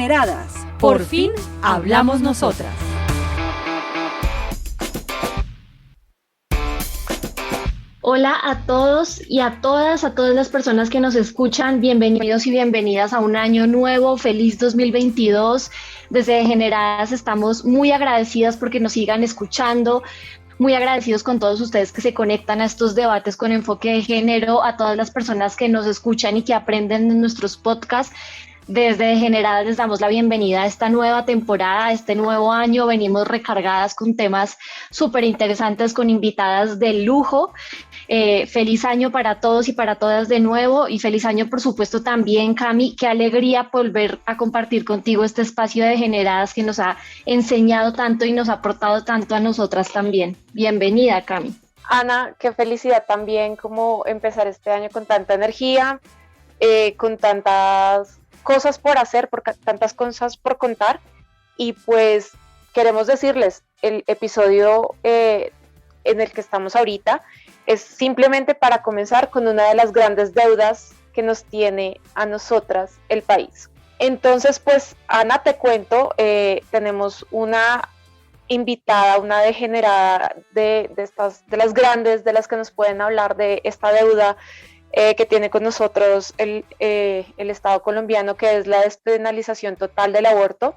Degeneradas, por fin hablamos nosotras. Hola a todos y a todas las personas que nos escuchan. Bienvenidos y bienvenidas a un año nuevo. Feliz 2022. Desde Degeneradas estamos muy agradecidas porque nos sigan escuchando. Muy agradecidos con todos ustedes que se conectan a estos debates con enfoque de género, a todas las personas que nos escuchan y que aprenden en nuestros podcasts. Desde Degeneradas les damos la bienvenida a esta nueva temporada, a este nuevo año. Venimos recargadas con temas súper interesantes, con invitadas de lujo. Feliz año para todos y para todas de nuevo, y feliz año por supuesto también, Cami. Qué alegría volver a compartir contigo este espacio de Degeneradas que nos ha enseñado tanto y nos ha aportado tanto a nosotras también. Bienvenida, Cami. Ana, qué felicidad también como empezar este año con tanta energía, con tantas cosas por hacer, tantas cosas por contar. Y pues queremos decirles, el episodio en el que estamos ahorita es simplemente para comenzar con una de las grandes deudas que nos tiene a nosotras el país. Entonces, pues, Ana, te cuento, tenemos una invitada, una degenerada de las grandes, de las que nos pueden hablar de esta deuda que tiene con nosotros el Estado colombiano, que es la despenalización total del aborto.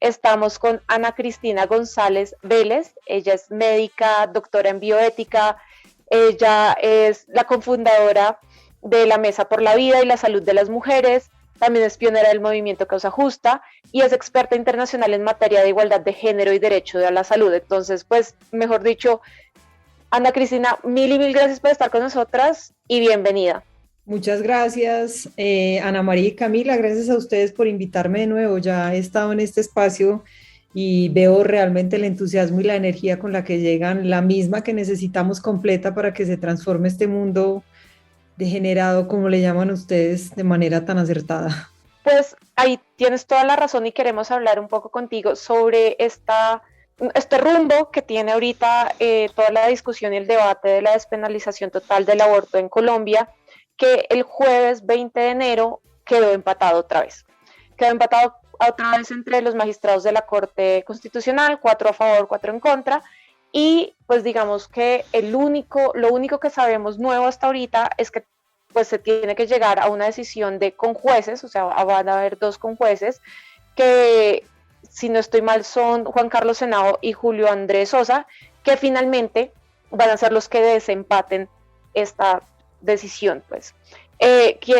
Estamos con Ana Cristina González Vélez. Ella es médica, doctora en bioética. Ella es la cofundadora de la Mesa por la Vida y la Salud de las Mujeres. También es pionera del movimiento Causa Justa y es experta internacional en materia de igualdad de género y derecho a la salud. Entonces, pues, mejor dicho, Ana Cristina, mil y mil gracias por estar con nosotras y bienvenida. Muchas gracias, Ana María y Camila. Gracias a ustedes por invitarme de nuevo. Ya he estado en este espacio y veo realmente el entusiasmo y la energía con la que llegan, la misma que necesitamos completa para que se transforme este mundo degenerado, como le llaman ustedes, de manera tan acertada. Pues ahí tienes toda la razón y queremos hablar un poco contigo sobre este rumbo que tiene ahorita toda la discusión y el debate de la despenalización total del aborto en Colombia, que el jueves 20 de enero quedó empatado otra vez. Quedó empatado otra vez entre los magistrados de la Corte Constitucional, 4 a favor, 4 en contra, y pues digamos que lo único que sabemos nuevo hasta ahorita es que pues se tiene que llegar a una decisión de conjueces, o sea, van a haber 2 conjueces, que si no estoy mal son Juan Carlos Henao y Julio Andrés Sosa, que finalmente van a ser los que desempaten esta decisión, pues.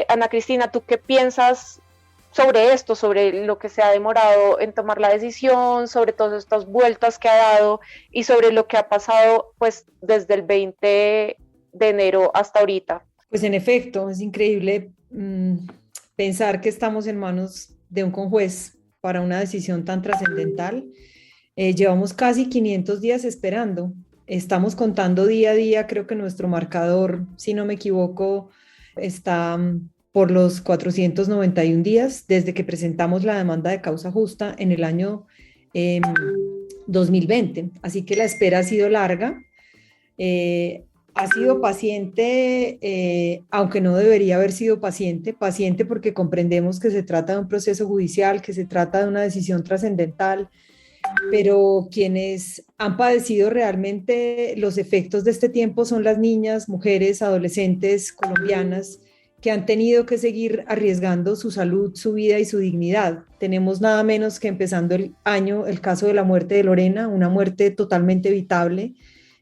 Ana Cristina, ¿tú qué piensas sobre esto, sobre lo que se ha demorado en tomar la decisión, sobre todas estas vueltas que ha dado y sobre lo que ha pasado pues desde el 20 de enero hasta ahorita? Pues en efecto, es increíble pensar que estamos en manos de un conjuez para una decisión tan trascendental. Llevamos casi 500 días esperando. Estamos contando día a día. Creo que nuestro marcador, si no me equivoco, está por los 491 días desde que presentamos la demanda de causa justa en el año 2020. Así que la espera ha sido larga. Ha sido paciente, aunque no debería haber sido paciente porque comprendemos que se trata de un proceso judicial, que se trata de una decisión trascendental, pero quienes han padecido realmente los efectos de este tiempo son las niñas, mujeres, adolescentes colombianas que han tenido que seguir arriesgando su salud, su vida y su dignidad. Tenemos nada menos que empezando el año el caso de la muerte de Lorena, una muerte totalmente evitable.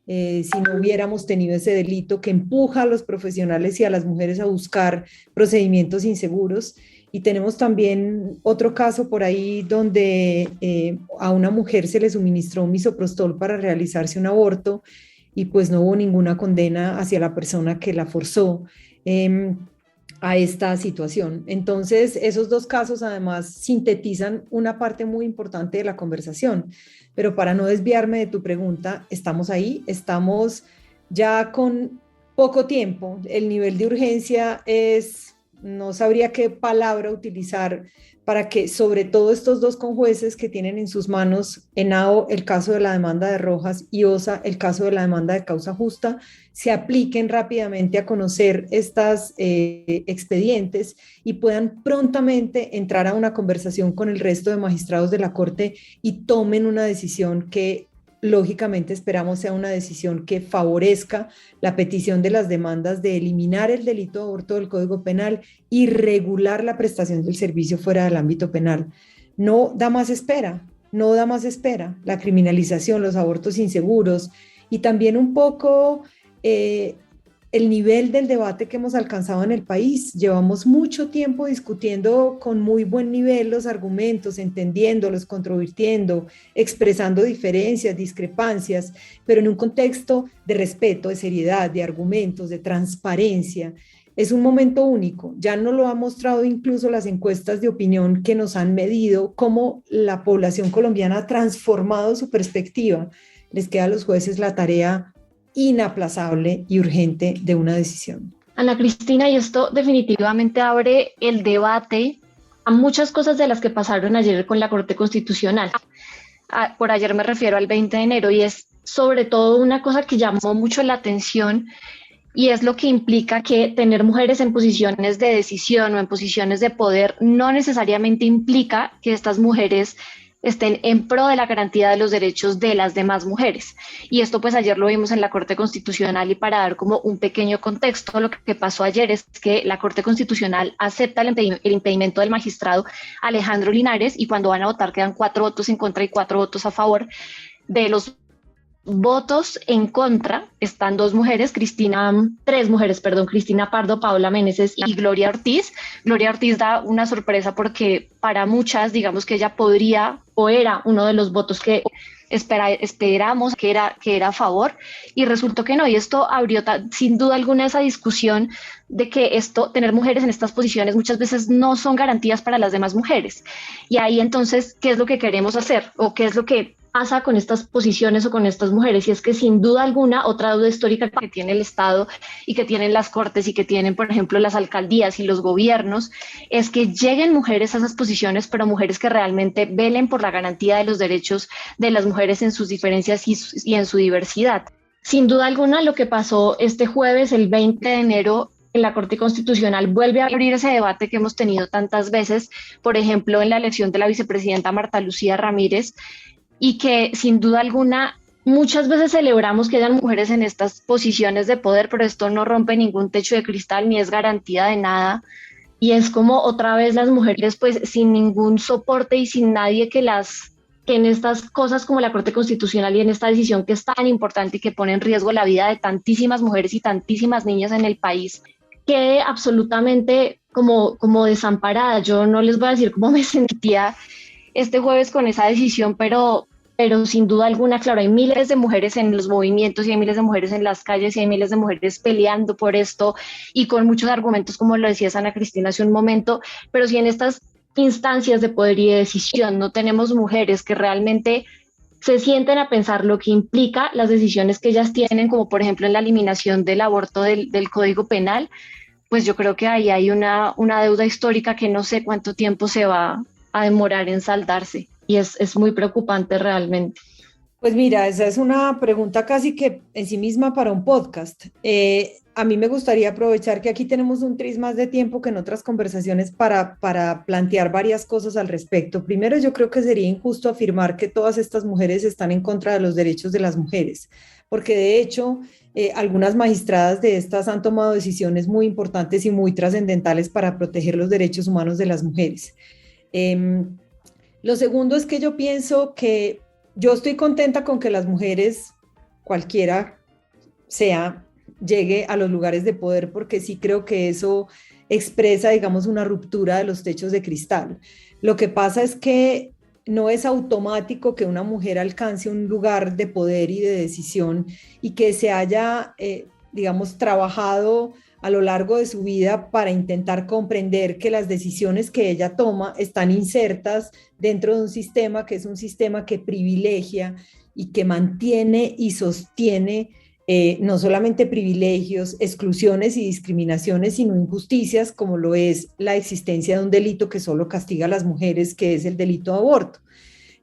Si no hubiéramos tenido ese delito que empuja a los profesionales y a las mujeres a buscar procedimientos inseguros. Y tenemos también otro caso por ahí donde a una mujer se le suministró un misoprostol para realizarse un aborto y pues no hubo ninguna condena hacia la persona que la forzó a esta situación. Entonces, esos 2 casos además sintetizan una parte muy importante de la conversación. Pero para no desviarme de tu pregunta, estamos ahí, estamos ya con poco tiempo. El nivel de urgencia es no sabría qué palabra utilizar para que sobre todo estos dos conjueces que tienen en sus manos, ENAO, el caso de la demanda de Rojas, y OSA, el caso de la demanda de causa justa, se apliquen rápidamente a conocer estas expedientes y puedan prontamente entrar a una conversación con el resto de magistrados de la Corte y tomen una decisión que lógicamente esperamos sea una decisión que favorezca la petición de las demandas de eliminar el delito de aborto del Código Penal y regular la prestación del servicio fuera del ámbito penal. No da más espera, no da más espera. La criminalización, los abortos inseguros y también un poco el nivel del debate que hemos alcanzado en el país. Llevamos mucho tiempo discutiendo con muy buen nivel los argumentos, entendiéndolos, controvirtiendo, expresando diferencias, discrepancias, pero en un contexto de respeto, de seriedad, de argumentos, de transparencia. Es un momento único. Ya nos lo han mostrado incluso las encuestas de opinión que nos han medido cómo la población colombiana ha transformado su perspectiva. Les queda a los jueces la tarea inaplazable y urgente de una decisión. Ana Cristina, y esto definitivamente abre el debate a muchas cosas de las que pasaron ayer con la Corte Constitucional. Por ayer me refiero al 20 de enero y es sobre todo una cosa que llamó mucho la atención y es lo que implica que tener mujeres en posiciones de decisión o en posiciones de poder no necesariamente implica que estas mujeres estén en pro de la garantía de los derechos de las demás mujeres. Y esto pues ayer lo vimos en la Corte Constitucional y para dar como un pequeño contexto, lo que pasó ayer es que la Corte Constitucional acepta el impedimento del magistrado Alejandro Linares y cuando van a votar quedan 4 votos en contra y 4 votos a favor. De los votos en contra están 2 mujeres, 3 mujeres, Cristina Pardo, Paola Meneses y Gloria Ortiz. Gloria Ortiz da una sorpresa porque para muchas, digamos que ella podría o era uno de los votos que esperamos que era a favor y resultó que no. Y esto abrió sin duda alguna esa discusión de que tener mujeres en estas posiciones muchas veces no son garantías para las demás mujeres. Y ahí entonces, ¿qué es lo que queremos hacer? ¿O qué es lo que pasa con estas posiciones o con estas mujeres? Y es que sin duda alguna otra deuda histórica que tiene el Estado y que tienen las cortes y que tienen, por ejemplo, las alcaldías y los gobiernos, es que lleguen mujeres a esas posiciones, pero mujeres que realmente velen por la garantía de los derechos de las mujeres en sus diferencias y en su diversidad. Sin duda alguna, lo que pasó este jueves, el 20 de enero, en la Corte Constitucional vuelve a abrir ese debate que hemos tenido tantas veces, por ejemplo, en la elección de la vicepresidenta Marta Lucía Ramírez, y que sin duda alguna muchas veces celebramos que hayan mujeres en estas posiciones de poder, pero esto no rompe ningún techo de cristal ni es garantía de nada. Y es como otra vez las mujeres pues sin ningún soporte y sin nadie que en estas cosas como la Corte Constitucional y en esta decisión que es tan importante y que pone en riesgo la vida de tantísimas mujeres y tantísimas niñas en el país, quede absolutamente como desamparada. Yo no les voy a decir cómo me sentía este jueves con esa decisión, pero sin duda alguna, claro, hay miles de mujeres en los movimientos y hay miles de mujeres en las calles y hay miles de mujeres peleando por esto y con muchos argumentos, como lo decía Ana Cristina hace un momento, pero si en estas instancias de poder y de decisión no tenemos mujeres que realmente se sienten a pensar lo que implica las decisiones que ellas tienen, como por ejemplo en la eliminación del aborto del Código Penal, pues yo creo que ahí hay una deuda histórica que no sé cuánto tiempo se va a demorar en saldarse y es muy preocupante realmente. Pues mira, esa es una pregunta casi que en sí misma para un podcast. A mí me gustaría aprovechar que aquí tenemos un tris más de tiempo que en otras conversaciones para plantear varias cosas al respecto. Primero, yo creo que sería injusto afirmar que todas estas mujeres están en contra de los derechos de las mujeres, porque de hecho algunas magistradas de estas han tomado decisiones muy importantes y muy trascendentales para proteger los derechos humanos de las mujeres. Lo segundo es que yo pienso que yo estoy contenta con que las mujeres, cualquiera sea, llegue a los lugares de poder, porque sí creo que eso expresa, digamos, una ruptura de los techos de cristal. Lo que pasa es que no es automático que una mujer alcance un lugar de poder y de decisión y que se haya, digamos, trabajado a lo largo de su vida para intentar comprender que las decisiones que ella toma están insertas dentro de un sistema que es un sistema que privilegia y que mantiene y sostiene no solamente privilegios, exclusiones y discriminaciones, sino injusticias, como lo es la existencia de un delito que solo castiga a las mujeres, que es el delito de aborto.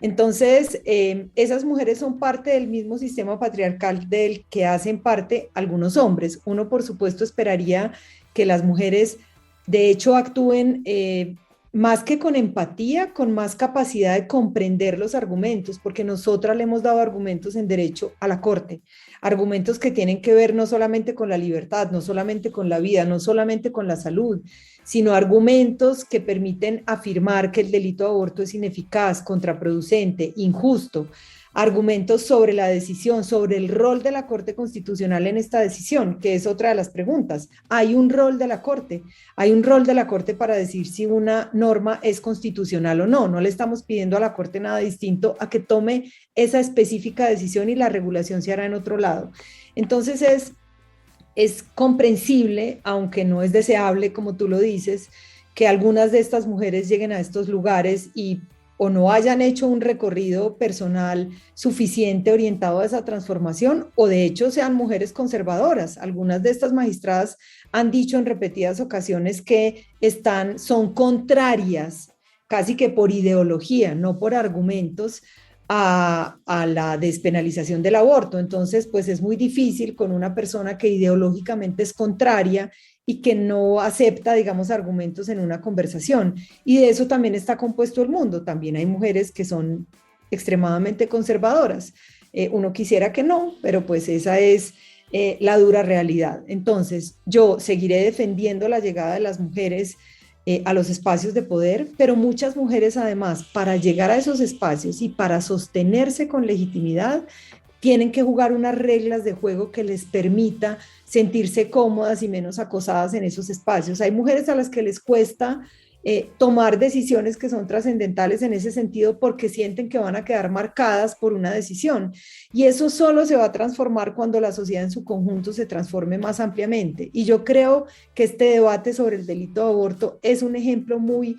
Entonces, esas mujeres son parte del mismo sistema patriarcal del que hacen parte algunos hombres. Uno, por supuesto, esperaría que las mujeres, de hecho, actúen más que con empatía, con más capacidad de comprender los argumentos, porque nosotras le hemos dado argumentos en derecho a la Corte, argumentos que tienen que ver no solamente con la libertad, no solamente con la vida, no solamente con la salud, sino argumentos que permiten afirmar que el delito de aborto es ineficaz, contraproducente, injusto, argumentos sobre la decisión, sobre el rol de la Corte Constitucional en esta decisión, que es otra de las preguntas. Hay un rol de la Corte, hay un rol de la Corte para decir si una norma es constitucional o no. No le estamos pidiendo a la Corte nada distinto a que tome esa específica decisión y la regulación se hará en otro lado. Entonces es comprensible, aunque no es deseable, como tú lo dices, que algunas de estas mujeres lleguen a estos lugares y o no hayan hecho un recorrido personal suficiente orientado a esa transformación, o de hecho sean mujeres conservadoras. Algunas de estas magistradas han dicho en repetidas ocasiones que son contrarias, casi que por ideología, no por argumentos, a la despenalización del aborto. Entonces, pues es muy difícil con una persona que ideológicamente es contraria y que no acepta, digamos, argumentos en una conversación. Y de eso también está compuesto el mundo. También hay mujeres que son extremadamente conservadoras. Uno quisiera que no, pero pues esa es la dura realidad. Entonces, yo seguiré defendiendo la llegada de las mujeres a los espacios de poder, pero muchas mujeres además, para llegar a esos espacios y para sostenerse con legitimidad, tienen que jugar unas reglas de juego que les permita sentirse cómodas y menos acosadas en esos espacios. Hay mujeres a las que les cuesta tomar decisiones que son trascendentales en ese sentido porque sienten que van a quedar marcadas por una decisión. Y eso solo se va a transformar cuando la sociedad en su conjunto se transforme más ampliamente. Y yo creo que este debate sobre el delito de aborto es un ejemplo muy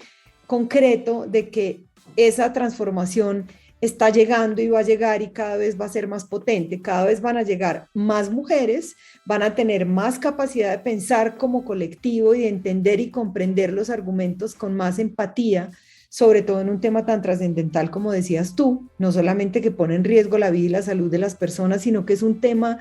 concreto de que esa transformación está llegando y va a llegar y cada vez va a ser más potente, cada vez van a llegar más mujeres, van a tener más capacidad de pensar como colectivo y de entender y comprender los argumentos con más empatía, sobre todo en un tema tan trascendental como decías tú, no solamente que pone en riesgo la vida y la salud de las personas, sino que es un tema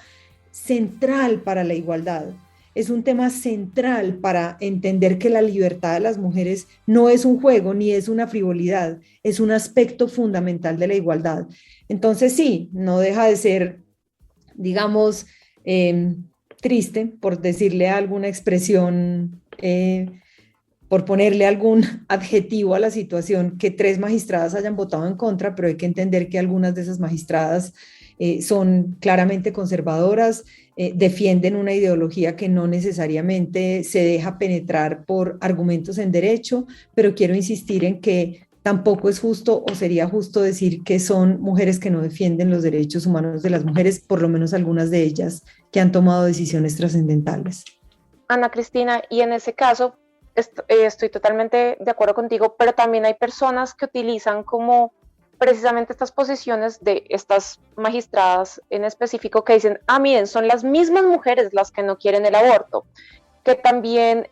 central para la igualdad. Es un tema central para entender que la libertad de las mujeres no es un juego ni es una frivolidad, es un aspecto fundamental de la igualdad. Entonces sí, no deja de ser, digamos, triste, por decirle alguna expresión, por ponerle algún adjetivo a la situación, que 3 magistradas hayan votado en contra, pero hay que entender que algunas de esas magistradas son claramente conservadoras, defienden una ideología que no necesariamente se deja penetrar por argumentos en derecho, pero quiero insistir en que tampoco es justo o sería justo decir que son mujeres que no defienden los derechos humanos de las mujeres, por lo menos algunas de ellas que han tomado decisiones trascendentales. Ana Cristina, y en ese caso estoy totalmente de acuerdo contigo, pero también hay personas que utilizan como precisamente estas posiciones de estas magistradas en específico que dicen, miren, son las mismas mujeres las que no quieren el aborto, que también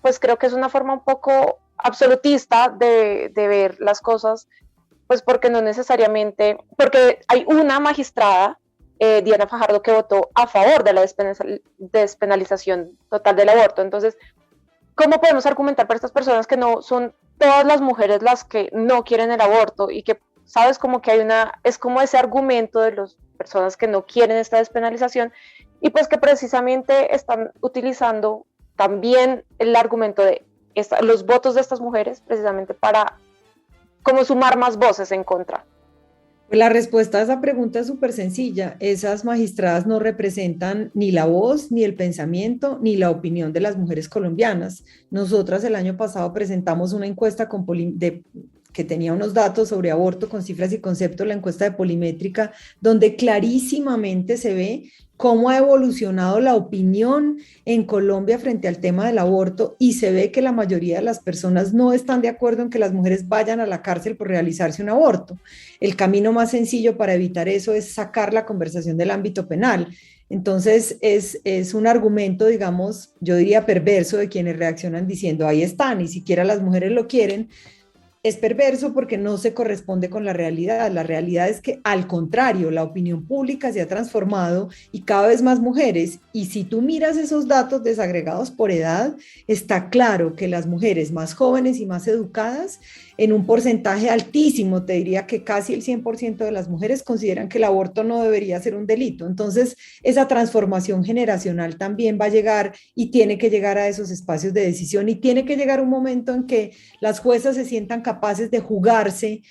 pues creo que es una forma un poco absolutista de ver las cosas, pues porque no necesariamente, porque hay una magistrada, Diana Fajardo, que votó a favor de la despenalización total del aborto. Entonces, ¿cómo podemos argumentar para estas personas que no son todas las mujeres las que no quieren el aborto y que sabes como que es como ese argumento de las personas que no quieren esta despenalización y pues que precisamente están utilizando también el argumento de los votos de estas mujeres precisamente para como sumar más voces en contra? La respuesta a esa pregunta es súper sencilla. Esas magistradas no representan ni la voz, ni el pensamiento, ni la opinión de las mujeres colombianas. Nosotras el año pasado presentamos una encuesta que tenía unos datos sobre aborto con cifras y conceptos, la encuesta de Polimétrica, donde clarísimamente se ve cómo ha evolucionado la opinión en Colombia frente al tema del aborto y se ve que la mayoría de las personas no están de acuerdo en que las mujeres vayan a la cárcel por realizarse un aborto. El camino más sencillo para evitar eso es sacar la conversación del ámbito penal. Entonces es un argumento, digamos, yo diría perverso de quienes reaccionan diciendo, ahí está, ni siquiera las mujeres lo quieren. Es perverso porque no se corresponde con la realidad. La realidad es que, al contrario, la opinión pública se ha transformado y cada vez más mujeres. Y si tú miras esos datos desagregados por edad, está claro que las mujeres más jóvenes y más educadas, en un porcentaje altísimo, te diría que casi el 100% de las mujeres consideran que el aborto no debería ser un delito. Entonces, esa transformación generacional también va a llegar y tiene que llegar a esos espacios de decisión y tiene que llegar un momento en que las juezas se sientan capaces de jugarse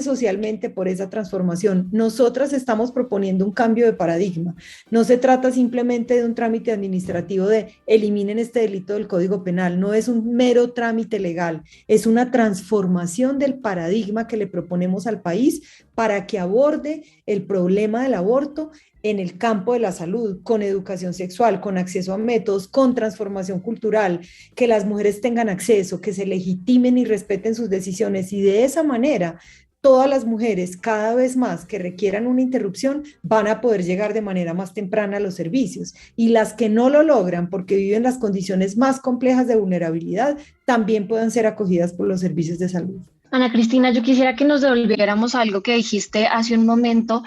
socialmente por esa transformación. Nosotras estamos proponiendo un cambio de paradigma. No se trata simplemente de un trámite administrativo de eliminen este delito del Código Penal. No es un mero trámite legal, es una transformación del paradigma que le proponemos al país para que aborde el problema del aborto en el campo de la salud, con educación sexual, con acceso a métodos, con transformación cultural, que las mujeres tengan acceso, que se legitimen y respeten sus decisiones, y de esa manera todas las mujeres cada vez más que requieran una interrupción van a poder llegar de manera más temprana a los servicios, y las que no lo logran porque viven las condiciones más complejas de vulnerabilidad también puedan ser acogidas por los servicios de salud. Ana Cristina, yo quisiera que nos devolviéramos a algo que dijiste hace un momento,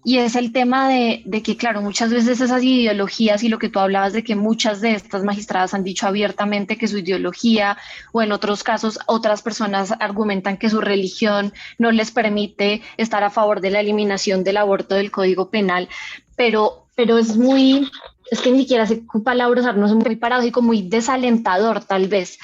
y es el tema de que, claro, muchas veces esas ideologías y lo que tú hablabas de que muchas de estas magistradas han dicho abiertamente que su ideología, o en otros casos otras personas argumentan que su religión no les permite estar a favor de la eliminación del aborto del Código Penal, pero es que ni siquiera sé qué palabras usar, no es muy paradójico, muy desalentador tal vez,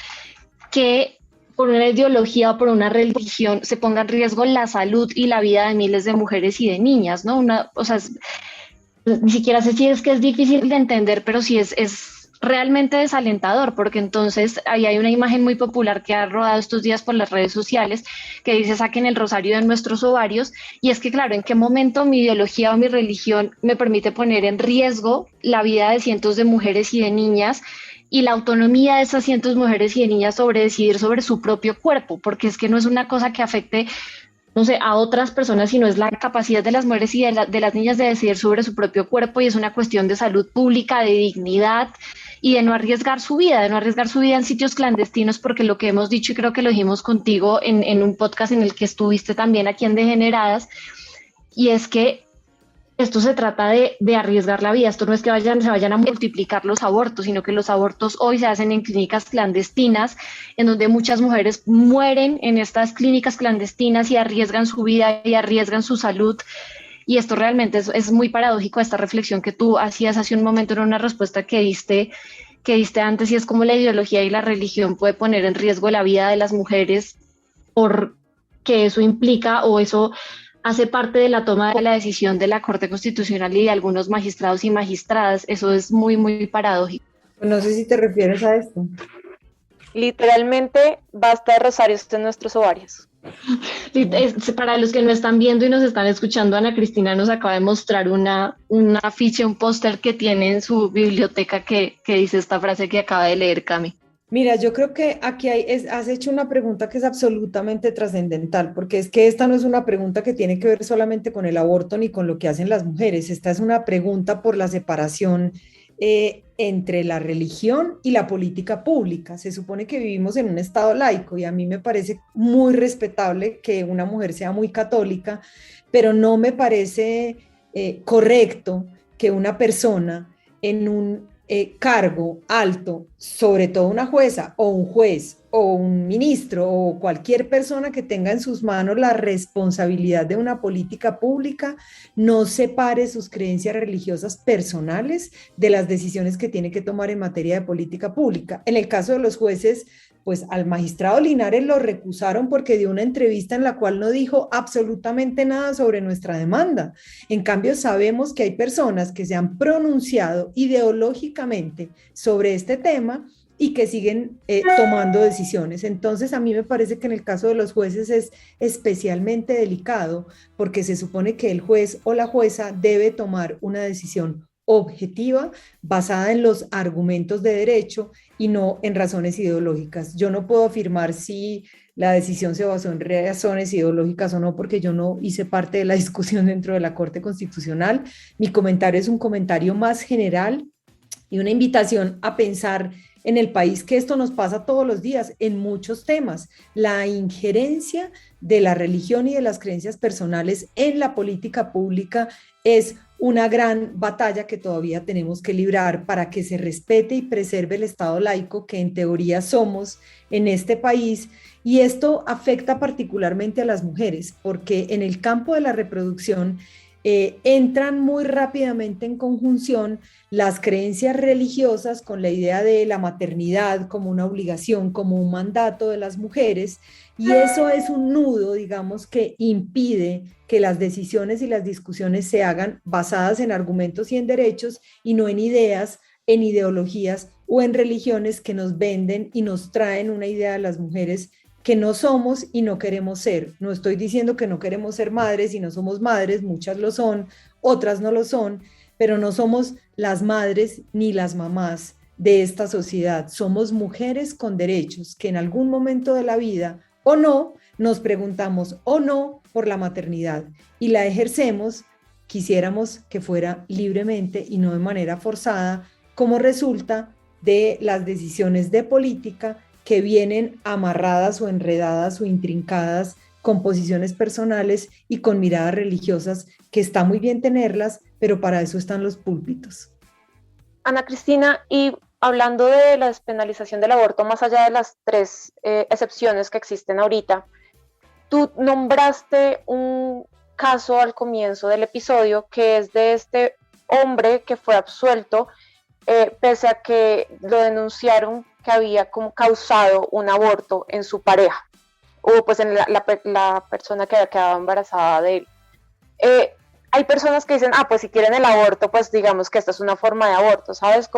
que por una ideología o por una religión se ponga en riesgo la salud y la vida de miles de mujeres y de niñas, ¿no? Ni siquiera sé si es que es difícil de entender, pero sí es realmente desalentador, porque entonces ahí hay una imagen muy popular que ha rodado estos días por las redes sociales que dice saquen el rosario de nuestros ovarios, y es que claro, ¿en qué momento mi ideología o mi religión me permite poner en riesgo la vida de cientos de mujeres y de niñas y la autonomía de esas cientos de mujeres y de niñas sobre decidir sobre su propio cuerpo? Porque es que no es una cosa que afecte, no sé, a otras personas, sino es la capacidad de las mujeres y de las niñas de decidir sobre su propio cuerpo, y es una cuestión de salud pública, de dignidad y de no arriesgar su vida, en sitios clandestinos, porque lo que hemos dicho, y creo que lo dijimos contigo en un podcast en el que estuviste también aquí en Degeneradas, y es que esto se trata de arriesgar la vida. Esto no es que se vayan a multiplicar los abortos, sino que los abortos hoy se hacen en clínicas clandestinas, en donde muchas mujeres mueren en estas clínicas clandestinas y arriesgan su vida y arriesgan su salud. Y esto realmente es muy paradójico, esta reflexión que tú hacías hace un momento en una respuesta que diste antes, y es como la ideología y la religión puede poner en riesgo la vida de las mujeres porque eso implica, o eso hace parte de la toma de la decisión de la Corte Constitucional y de algunos magistrados y magistradas. Eso es muy, muy paradójico. No sé si te refieres a esto. Literalmente, basta de rosarios en nuestros ovarios. Para los que no están viendo y nos están escuchando, Ana Cristina nos acaba de mostrar una afiche, un póster que tiene en su biblioteca que dice esta frase que acaba de leer Cami. Mira, yo creo que aquí has hecho una pregunta que es absolutamente trascendental, porque es que esta no es una pregunta que tiene que ver solamente con el aborto ni con lo que hacen las mujeres. Esta es una pregunta por la separación entre la religión y la política pública. Se supone que vivimos en un estado laico y a mí me parece muy respetable que una mujer sea muy católica, pero no me parece correcto que una persona en un cargo alto, sobre todo una jueza o un juez o un ministro o cualquier persona que tenga en sus manos la responsabilidad de una política pública, no separe sus creencias religiosas personales de las decisiones que tiene que tomar en materia de política pública. En el caso de los jueces, pues al magistrado Linares lo recusaron porque dio una entrevista en la cual no dijo absolutamente nada sobre nuestra demanda. En cambio, sabemos que hay personas que se han pronunciado ideológicamente sobre este tema y que siguen tomando decisiones. Entonces, a mí me parece que en el caso de los jueces es especialmente delicado, porque se supone que el juez o la jueza debe tomar una decisión objetiva, basada en los argumentos de derecho y no en razones ideológicas. Yo no puedo afirmar si la decisión se basó en razones ideológicas o no, porque yo no hice parte de la discusión dentro de la Corte Constitucional. Mi comentario es un comentario más general y una invitación a pensar en el país que esto nos pasa todos los días en muchos temas. La injerencia de la religión y de las creencias personales en la política pública es una gran batalla que todavía tenemos que librar para que se respete y preserve el Estado laico que en teoría somos en este país. Y esto afecta particularmente a las mujeres, porque en el campo de la reproducción entran muy rápidamente en conjunción las creencias religiosas con la idea de la maternidad como una obligación, como un mandato de las mujeres, y eso es un nudo, digamos, que impide que las decisiones y las discusiones se hagan basadas en argumentos y en derechos y no en ideas, en ideologías o en religiones que nos venden y nos traen una idea de las mujeres que no somos y no queremos ser. No estoy diciendo que no queremos ser madres y no somos madres, muchas lo son, otras no lo son, pero no somos las madres ni las mamás de esta sociedad. Somos mujeres con derechos que en algún momento de la vida o no nos preguntamos o no por la maternidad y la ejercemos, quisiéramos que fuera libremente y no de manera forzada, como resulta de las decisiones de política que vienen amarradas o enredadas o intrincadas con posiciones personales y con miradas religiosas, que está muy bien tenerlas, pero para eso están los púlpitos. Ana Cristina, y hablando de la despenalización del aborto, más allá de las tres excepciones que existen ahorita, tú nombraste un caso al comienzo del episodio que es de este hombre que fue absuelto pese a que lo denunciaron que había como causado un aborto en su pareja o pues en la persona que había quedado embarazada de él. Hay personas que dicen, pues si quieren el aborto, pues digamos que esta es una forma de aborto, ¿sabes?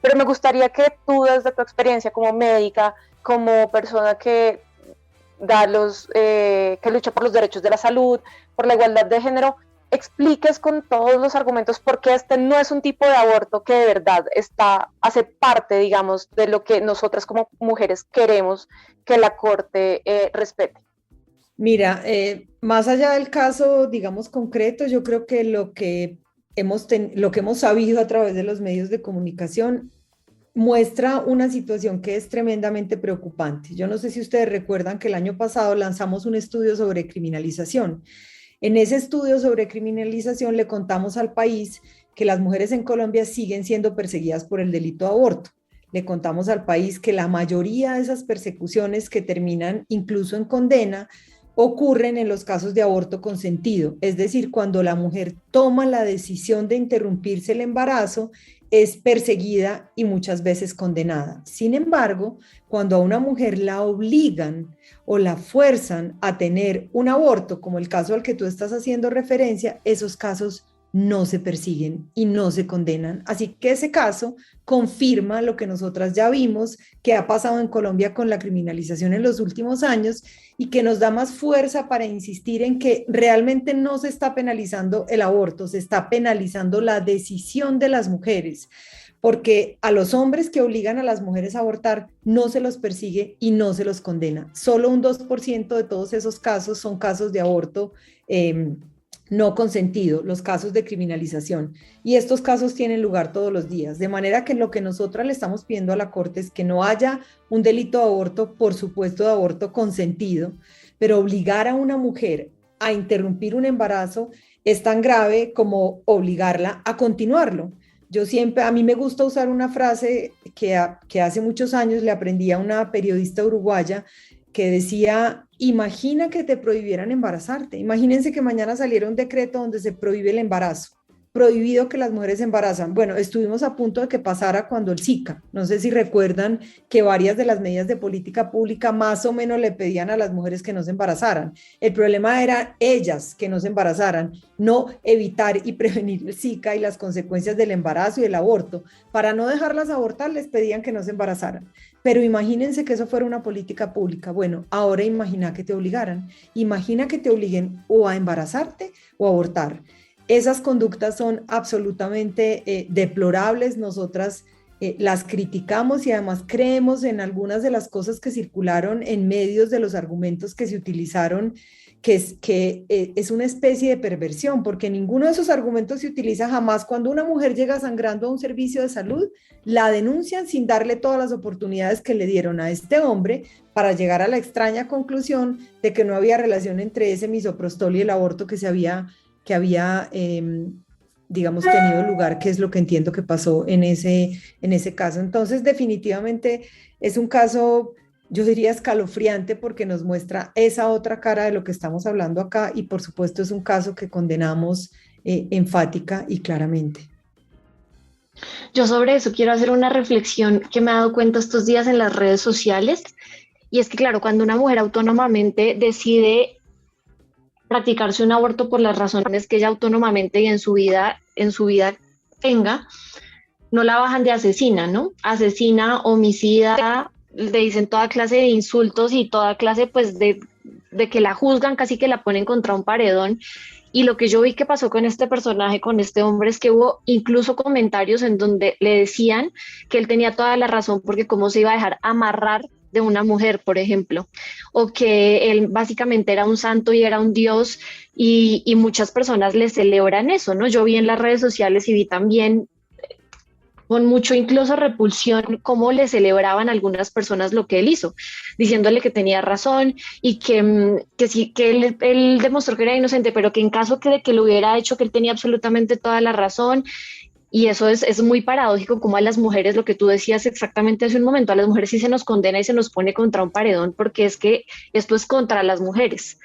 Pero me gustaría que tú, desde tu experiencia como médica, como persona que que lucha por los derechos de la salud, por la igualdad de género, expliques con todos los argumentos por qué este no es un tipo de aborto que de verdad hace parte, digamos, de lo que nosotras como mujeres queremos que la Corte respete. Mira, más allá del caso, digamos, concreto, yo creo que lo que hemos sabido a través de los medios de comunicación muestra una situación que es tremendamente preocupante. Yo no sé si ustedes recuerdan que el año pasado lanzamos un estudio sobre criminalización. En ese estudio sobre criminalización le contamos al país que las mujeres en Colombia siguen siendo perseguidas por el delito de aborto. Le contamos al país que la mayoría de esas persecuciones que terminan incluso en condena ocurren en los casos de aborto consentido, es decir, cuando la mujer toma la decisión de interrumpirse el embarazo, es perseguida y muchas veces condenada. Sin embargo, cuando a una mujer la obligan o la fuerzan a tener un aborto, como el caso al que tú estás haciendo referencia, esos casos no se persiguen y no se condenan. Así que ese caso confirma lo que nosotras ya vimos que ha pasado en Colombia con la criminalización en los últimos años y que nos da más fuerza para insistir en que realmente no se está penalizando el aborto, se está penalizando la decisión de las mujeres, porque a los hombres que obligan a las mujeres a abortar no se los persigue y no se los condena. Solo un 2% de todos esos casos son casos de aborto no consentido, los casos de criminalización. Y estos casos tienen lugar todos los días. De manera que lo que nosotras le estamos pidiendo a la Corte es que no haya un delito de aborto, por supuesto de aborto consentido, pero obligar a una mujer a interrumpir un embarazo es tan grave como obligarla a continuarlo. A mí me gusta usar una frase que hace muchos años le aprendí a una periodista uruguaya que decía, imagina que te prohibieran embarazarte, imagínense que mañana saliera un decreto donde se prohíbe el embarazo, prohibido que las mujeres se embarazan. Bueno, estuvimos a punto de que pasara cuando el Zika, no sé si recuerdan que varias de las medidas de política pública más o menos le pedían a las mujeres que no se embarazaran. El problema era ellas que no se embarazaran, no evitar y prevenir el Zika y las consecuencias del embarazo y el aborto. Para no dejarlas abortar les pedían que no se embarazaran. Pero imagínense que eso fuera una política pública. Bueno, ahora imagina que te obligaran. Imagina que te obliguen o a embarazarte o a abortar. esas conductas son absolutamente deplorables. Nosotras las criticamos y además creemos en algunas de las cosas que circularon en medios de los argumentos que se utilizaron, que es una especie de perversión, porque ninguno de esos argumentos se utiliza jamás. Cuando una mujer llega sangrando a un servicio de salud, la denuncian sin darle todas las oportunidades que le dieron a este hombre para llegar a la extraña conclusión de que no había relación entre ese misoprostol y el aborto que había digamos, tenido lugar, que es lo que entiendo que pasó en ese caso. Entonces, definitivamente es un caso, yo diría, escalofriante, porque nos muestra esa otra cara de lo que estamos hablando acá, y por supuesto es un caso que condenamos enfática y claramente. Yo sobre eso quiero hacer una reflexión que me he dado cuenta estos días en las redes sociales, y es que claro, cuando una mujer autónomamente decide practicarse un aborto por las razones que ella autónomamente y en su vida tenga, no la bajan de asesina, ¿no? Asesina, homicida, le dicen toda clase de insultos y toda clase pues de que la juzgan, casi que la ponen contra un paredón. Y lo que yo vi que pasó con este personaje, con este hombre, es que hubo incluso comentarios en donde le decían que él tenía toda la razón porque cómo se iba a dejar amarrar de una mujer, por ejemplo, o que él básicamente era un santo y era un dios, y muchas personas le celebran eso, ¿no? Yo vi en las redes sociales y vi también con mucho incluso repulsión cómo le celebraban algunas personas lo que él hizo, diciéndole que tenía razón y que sí, que él demostró que era inocente, pero que en caso de que lo hubiera hecho, que él tenía absolutamente toda la razón. Y eso es muy paradójico, como a las mujeres, lo que tú decías exactamente hace un momento, a las mujeres sí se nos condena y se nos pone contra un paredón, porque es que esto es contra las mujeres.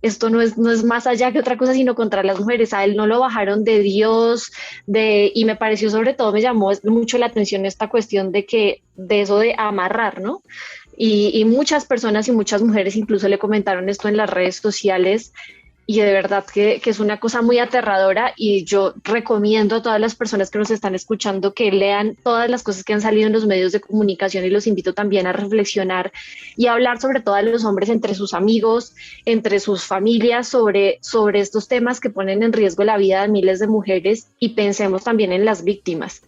Esto no es más allá que otra cosa, sino contra las mujeres. A él no lo bajaron de Dios, y me pareció, sobre todo, me llamó mucho la atención esta cuestión de eso de amarrar, ¿no? Y muchas personas y muchas mujeres incluso le comentaron esto en las redes sociales. Y de verdad que es una cosa muy aterradora, y yo recomiendo a todas las personas que nos están escuchando que lean todas las cosas que han salido en los medios de comunicación, y los invito también a reflexionar y a hablar sobre todo a los hombres, entre sus amigos, entre sus familias, sobre estos temas que ponen en riesgo la vida de miles de mujeres, y pensemos también en las víctimas.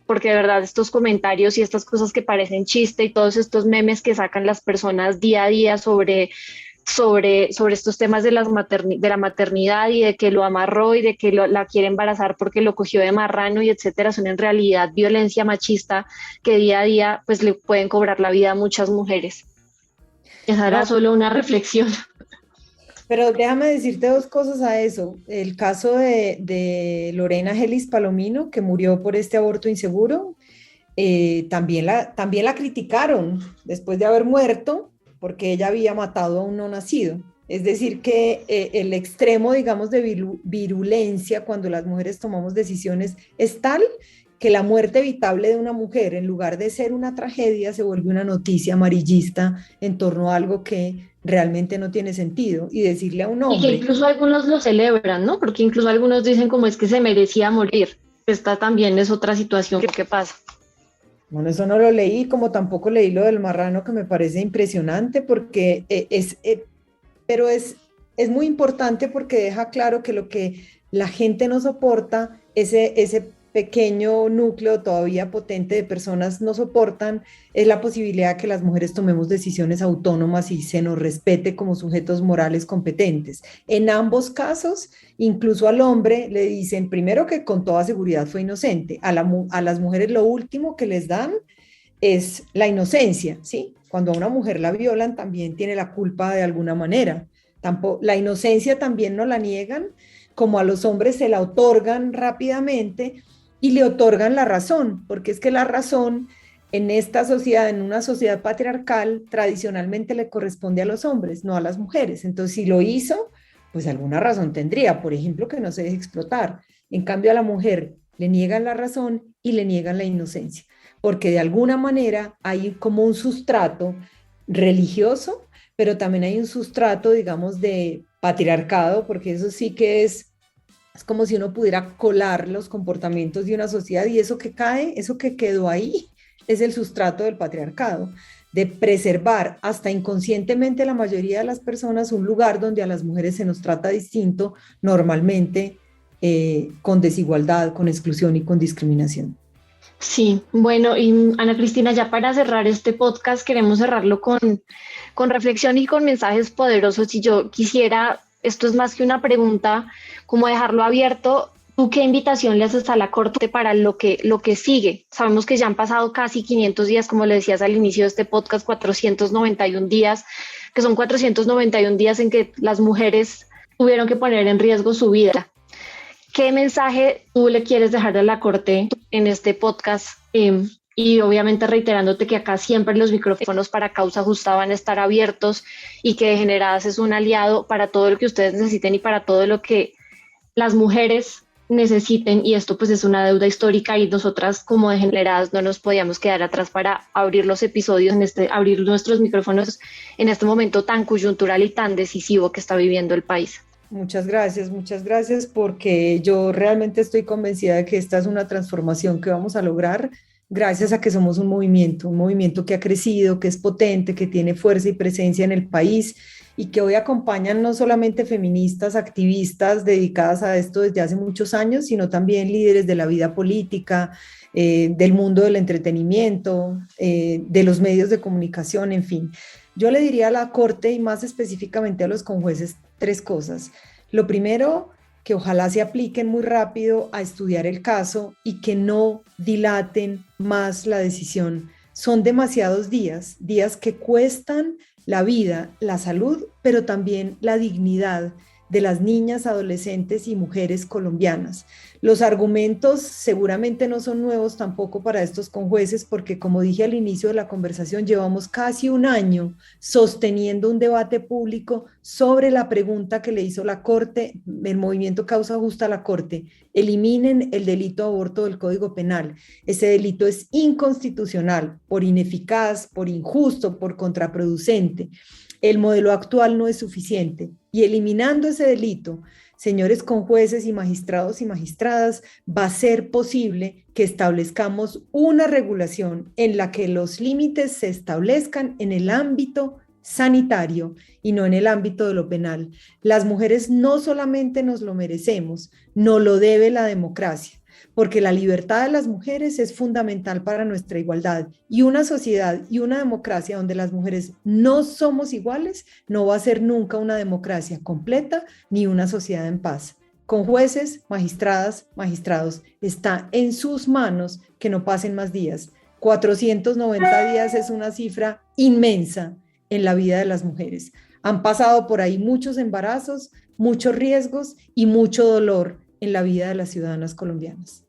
Porque de verdad estos comentarios y estas cosas que parecen chiste y todos estos memes que sacan las personas día a día sobre estos temas de la maternidad y de que lo amarró y de que la quiere embarazar porque lo cogió de marrano y etcétera, son en realidad violencia machista que día a día pues le pueden cobrar la vida a muchas mujeres. Esa era solo una reflexión. Pero déjame decirte dos cosas a eso. El caso de Lorena Gelis Palomino, que murió por este aborto inseguro, también la criticaron después de haber muerto, porque ella había matado a un no nacido. Es decir, que el extremo, digamos, de virulencia cuando las mujeres tomamos decisiones es tal que la muerte evitable de una mujer, en lugar de ser una tragedia, se vuelve una noticia amarillista en torno a algo que realmente no tiene sentido. Y decirle a un hombre... Y que incluso algunos lo celebran, ¿no? Porque incluso algunos dicen como es que se merecía morir. Esta también es otra situación que pasa. Bueno, eso no lo leí, como tampoco leí lo del marrano, que me parece impresionante, porque pero es muy importante, porque deja claro que lo que la gente no soporta, ese pequeño núcleo todavía potente de personas no soportan, es la posibilidad que las mujeres tomemos decisiones autónomas y se nos respete como sujetos morales competentes. En ambos casos, incluso al hombre le dicen primero que con toda seguridad fue inocente, a las mujeres lo último que les dan es la inocencia, ¿sí? Cuando a una mujer la violan también tiene la culpa de alguna manera. La inocencia también no la niegan, como a los hombres se la otorgan rápidamente y le otorgan la razón, porque es que la razón en esta sociedad, en una sociedad patriarcal, tradicionalmente le corresponde a los hombres, no a las mujeres. Entonces, si lo hizo, pues alguna razón tendría, por ejemplo, que no se deje explotar. En cambio, a la mujer le niegan la razón y le niegan la inocencia, porque de alguna manera hay como un sustrato religioso, pero también hay un sustrato, digamos, de patriarcado, porque eso sí que es como si uno pudiera colar los comportamientos de una sociedad, y eso que cae, eso que quedó ahí, es el sustrato del patriarcado, de preservar hasta inconscientemente la mayoría de las personas un lugar donde a las mujeres se nos trata distinto normalmente con desigualdad, con exclusión y con discriminación. Sí, bueno, y Ana Cristina, ya para cerrar este podcast, queremos cerrarlo con reflexión y con mensajes poderosos. Y yo quisiera, esto es más que una pregunta, como dejarlo abierto. ¿Tú qué invitación le haces a la Corte para lo que sigue? Sabemos que ya han pasado casi 500 días, como le decías al inicio de este podcast, 491 días, que son 491 días en que las mujeres tuvieron que poner en riesgo su vida. ¿Qué mensaje tú le quieres dejar a la Corte en este podcast? Y obviamente reiterándote que acá siempre los micrófonos para Causa Justa van a estar abiertos y que Degeneradas es un aliado para todo lo que ustedes necesiten y para todo lo que las mujeres necesiten, y esto pues es una deuda histórica y nosotras como Degeneradas no nos podíamos quedar atrás para abrir los episodios, abrir nuestros micrófonos en este momento tan coyuntural y tan decisivo que está viviendo el país. Muchas gracias porque yo realmente estoy convencida de que esta es una transformación que vamos a lograr gracias a que somos un movimiento que ha crecido, que es potente, que tiene fuerza y presencia en el país y que hoy acompañan no solamente feministas, activistas dedicadas a esto desde hace muchos años, sino también líderes de la vida política, del mundo del entretenimiento, de los medios de comunicación, en fin. Yo le diría a la Corte y más específicamente a los conjueces 3 cosas. Lo primero, que ojalá se apliquen muy rápido a estudiar el caso y que no dilaten más la decisión. Son demasiados días que cuestan la vida, la salud, pero también la dignidad de las niñas, adolescentes y mujeres colombianas. Los argumentos seguramente no son nuevos tampoco para estos conjueces porque, como dije al inicio de la conversación, llevamos casi un año sosteniendo un debate público sobre la pregunta que le hizo la Corte, el movimiento Causa Justa a la Corte: eliminen el delito de aborto del Código Penal. Ese delito es inconstitucional, por ineficaz, por injusto, por contraproducente. El modelo actual no es suficiente y eliminando ese delito, señores conjueces y magistradas, va a ser posible que establezcamos una regulación en la que los límites se establezcan en el ámbito sanitario y no en el ámbito de lo penal. Las mujeres no solamente nos lo merecemos, nos lo debe la democracia, porque la libertad de las mujeres es fundamental para nuestra igualdad, y una sociedad y una democracia donde las mujeres no somos iguales no va a ser nunca una democracia completa ni una sociedad en paz. Con jueces, magistradas, magistrados, está en sus manos que no pasen más días. 490 días es una cifra inmensa en la vida de las mujeres. Han pasado por ahí muchos embarazos, muchos riesgos y mucho dolor en la vida de las ciudadanas colombianas.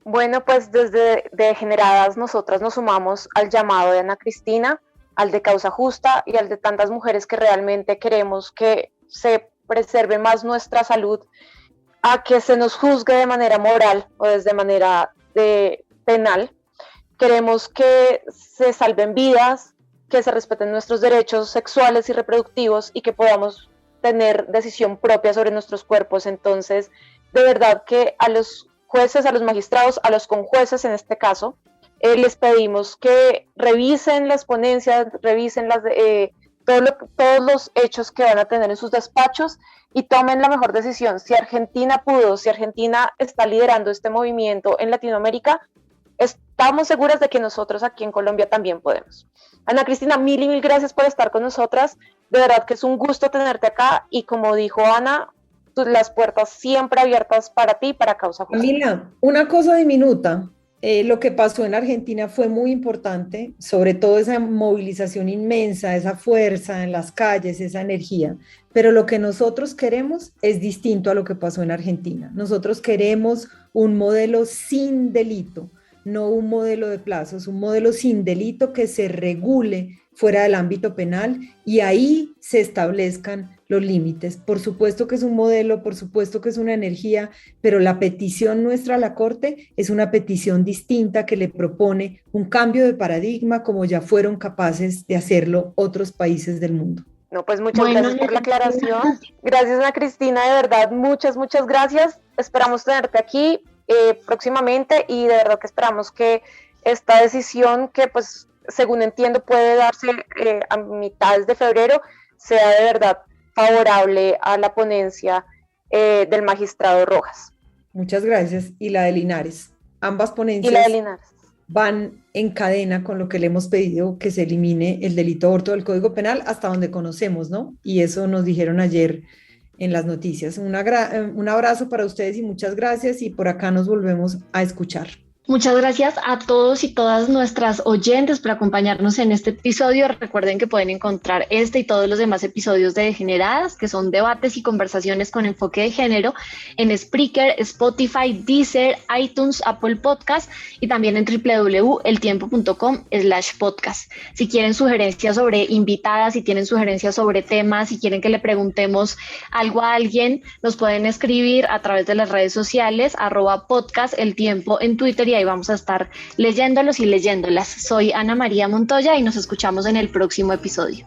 Bueno, pues desde Degeneradas nosotras nos sumamos al llamado de Ana Cristina, al de Causa Justa y al de tantas mujeres que realmente queremos que se preserve más nuestra salud, a que se nos juzgue de manera moral o desde manera penal. Queremos que se salven vidas, que se respeten nuestros derechos sexuales y reproductivos y que podamos tener decisión propia sobre nuestros cuerpos. Entonces, de verdad que a los jueces, a los magistrados, a los conjueces en este caso, les pedimos que revisen las ponencias, revisen todos los hechos que van a tener en sus despachos y tomen la mejor decisión. Si Argentina pudo, si Argentina está liderando este movimiento en Latinoamérica, estamos seguras de que nosotros aquí en Colombia también podemos. Ana Cristina, mil y mil gracias por estar con nosotras. De verdad que es un gusto tenerte acá y, como dijo Ana, las puertas siempre abiertas para ti y para Causa Justa. Camila, una cosa diminuta. Lo que pasó en Argentina fue muy importante, sobre todo esa movilización inmensa, esa fuerza en las calles, esa energía, pero lo que nosotros queremos es distinto a lo que pasó en Argentina. Nosotros queremos un modelo sin delito, no un modelo de plazos, un modelo sin delito que se regule fuera del ámbito penal y ahí se establezcan los límites. Por supuesto que es un modelo, por supuesto que es una energía, pero la petición nuestra a la Corte es una petición distinta que le propone un cambio de paradigma como ya fueron capaces de hacerlo otros países del mundo. No, pues muchas gracias por la aclaración. Gracias, Ana Cristina, de verdad, muchas gracias. Esperamos tenerte aquí próximamente y de verdad que esperamos que esta decisión, que pues según entiendo puede darse a mitades de febrero, sea de verdad favorable a la ponencia del magistrado Rojas. Muchas gracias. Y la de Linares. Ambas Y la ponencias de Linares. van en cadena con lo que le hemos pedido que se elimine el delito de aborto del Código Penal hasta donde conocemos, ¿no? Y eso nos dijeron ayer en las noticias. Un abrazo para ustedes y muchas gracias y por acá nos volvemos a escuchar. Muchas gracias a todos y todas nuestras oyentes por acompañarnos en este episodio. Recuerden que pueden encontrar este y todos los demás episodios de Degeneradas, que son debates y conversaciones con enfoque de género, en Spreaker, Spotify, Deezer, iTunes, Apple Podcast y también en www.eltiempo.com/podcast. Si quieren sugerencias sobre invitadas, si tienen sugerencias sobre temas, si quieren que le preguntemos algo a alguien, nos pueden escribir a través de las redes sociales, @podcast El Tiempo en Twitter, y ahí vamos a estar leyéndolos y leyéndolas. Soy Ana María Montoya y nos escuchamos en el próximo episodio.